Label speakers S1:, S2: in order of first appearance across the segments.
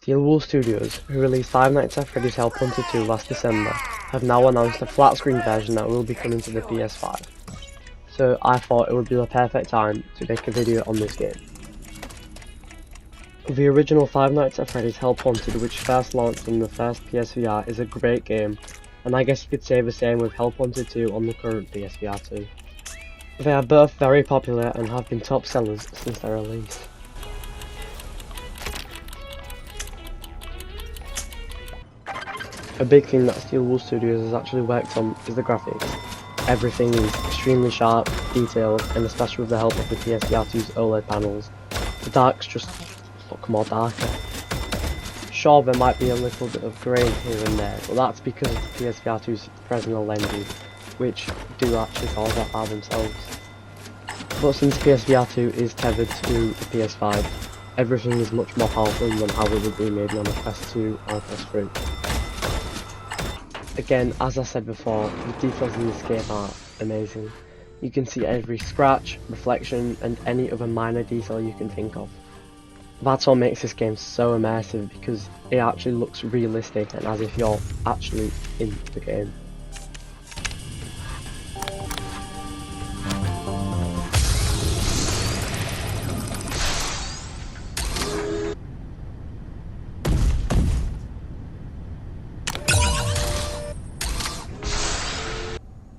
S1: Steelwool Studios, who released Five Nights at Freddy's Help Wanted 2 last December, have now announced a flat screen version that will be coming to the PS5. So I thought it would be the perfect time to make a video on this game. The original Five Nights at Freddy's Help Wanted, which first launched on the first PSVR, is a great game, and I guess you could say the same with Help Wanted 2 on the current PSVR 2. They are both very popular and have been top sellers since their release. A big thing that Steelwool Studios has actually worked on is the graphics. Everything is extremely sharp, detailed, and especially with the help of the PSVR 2's OLED panels, the darks just look more darker. Sure, there might be a little bit of grain here and there, but that's because of the PSVR 2's Fresnel lenses, which do actually cause that by themselves. But since PSVR 2 is tethered to the PS5, everything is much more powerful than how it would be maybe on a Quest 2 or a Quest 3. Again, as I said before, the details in this game are amazing. You can see every scratch, reflection, and any other minor detail you can think of. That's what makes this game so immersive, because it actually looks realistic and as if you're actually in the game.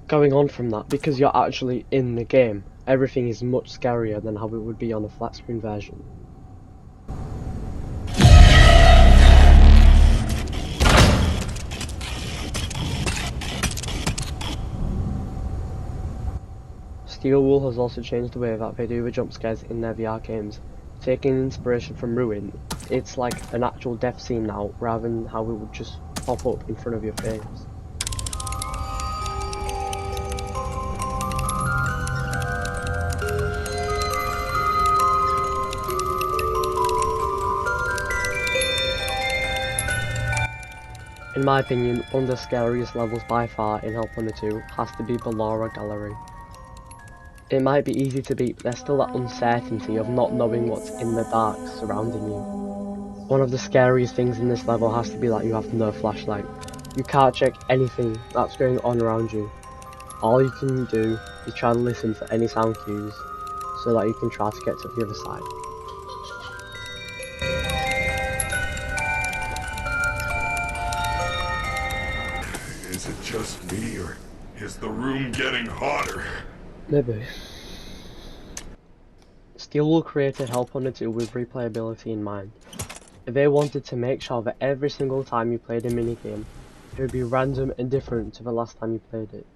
S1: Going on from that, because you're actually in the game, everything is much scarier than how it would be on a flat screen version. Steelwool has also changed the way that they do the jump scares in their VR games. Taking inspiration from Ruin, it's like an actual death scene now, rather than how it would just pop up in front of your face. In my opinion, one of the scariest levels by far in Help Wanted 2 has to be the Laura Gallery. It might be easy to beat, but there's still that uncertainty of not knowing what's in the dark surrounding you. One of the scariest things in this level has to be that you have no flashlight. You can't check anything that's going on around you. All you can do is try to listen for any sound cues so that you can try to get to the other side.
S2: Is it just me, or is the room getting hotter?
S1: Maybe. Steelwool created Help Wanted 2 with replayability in mind. They wanted to make sure that every single time you played a minigame, it would be random and different to the last time you played it.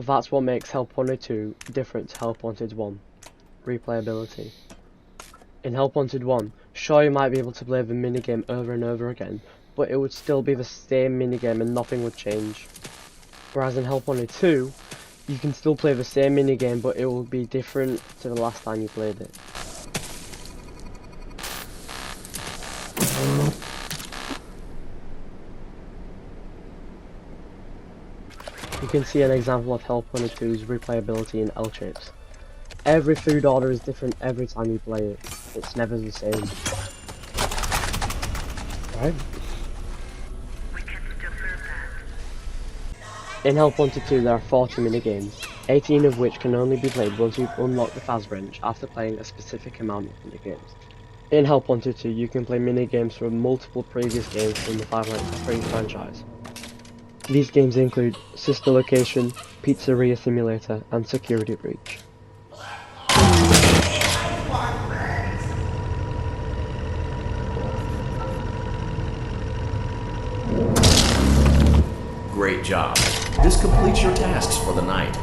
S1: That's what makes Help Wanted 2 different to Help Wanted 1. Replayability. In Help Wanted 1, sure you might be able to play the minigame over and over again, but it would still be the same minigame and nothing would change. Whereas in Help Wanted 2, you can still play the same minigame, but it will be different to the last time you played it. You can see an example of Help Wanted 2's replayability in L-Chips. Every food order is different every time you play it. It's never the same. Right? In Help Wanted 2 there are 40 minigames, 18 of which can only be played once you've unlocked the Faz wrench after playing a specific amount of minigames. In Help Wanted 2 you can play minigames from multiple previous games from the Five Nights at Freddy's franchise. These games include Sister Location, Pizzeria Simulator, and Security Breach.
S3: Great job. This completes your tasks for the night.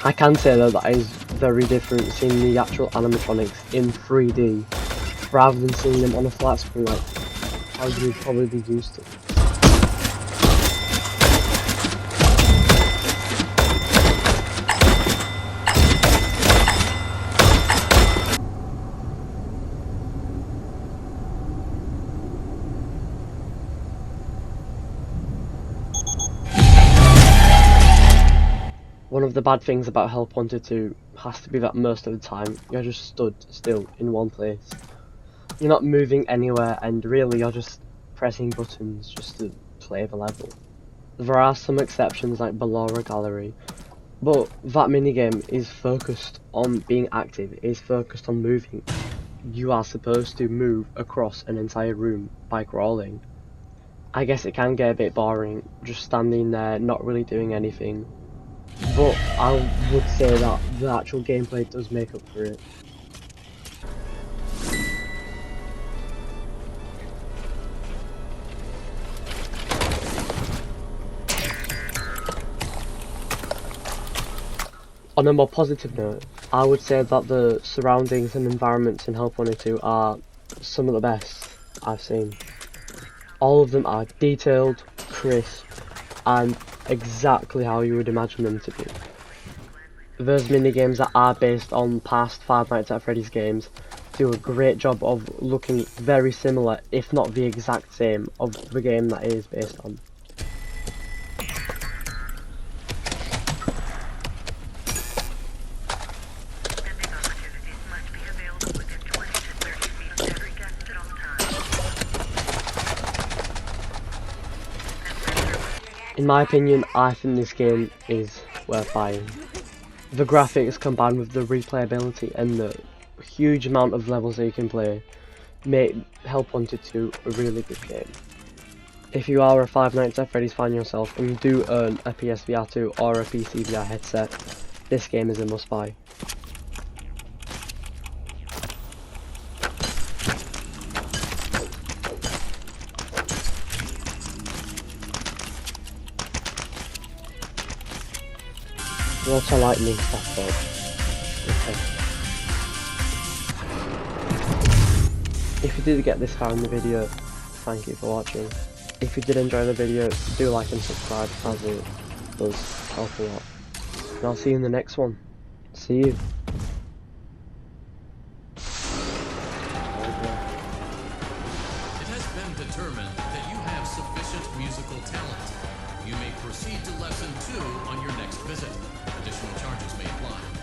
S1: I can say though that is very different seeing the actual animatronics in 3D rather than seeing them on a flat screen like how you'd probably be used to. One of the bad things about Help Wanted 2 has to be that most of the time you're just stood still in one place. You're not moving anywhere, and really you're just pressing buttons just to play the level. There are some exceptions like Ballora Gallery, but that minigame is focused on being active, it is focused on moving. You are supposed to move across an entire room by crawling. I guess it can get a bit boring, just standing there, not really doing anything. But I would say that the actual gameplay does make up for it. On a more positive note, I would say that the surroundings and environments in Help Wanted 2 are some of the best I've seen. All of them are detailed, crisp, and exactly how you would imagine them to be. Those minigames that are based on past Five Nights at Freddy's games do a great job of looking very similar, if not the exact same, of the game that it is based on. In my opinion, I think this game is worth buying. The graphics combined with the replayability and the huge amount of levels that you can play make Help Wanted 2 a really good game. If you are a Five Nights at Freddy's fan yourself and you do own a PSVR 2 or a PC VR headset, this game is a must buy. What's a lightning stuff though? Okay. If you did get this far in the video, thank you for watching. If you did enjoy the video, do like and subscribe as it does help a lot. And I'll see you in the next one. See you.
S3: It has been determined that you have sufficient musical talent. You may proceed to lesson 2 on your next visit. Additional charges may apply.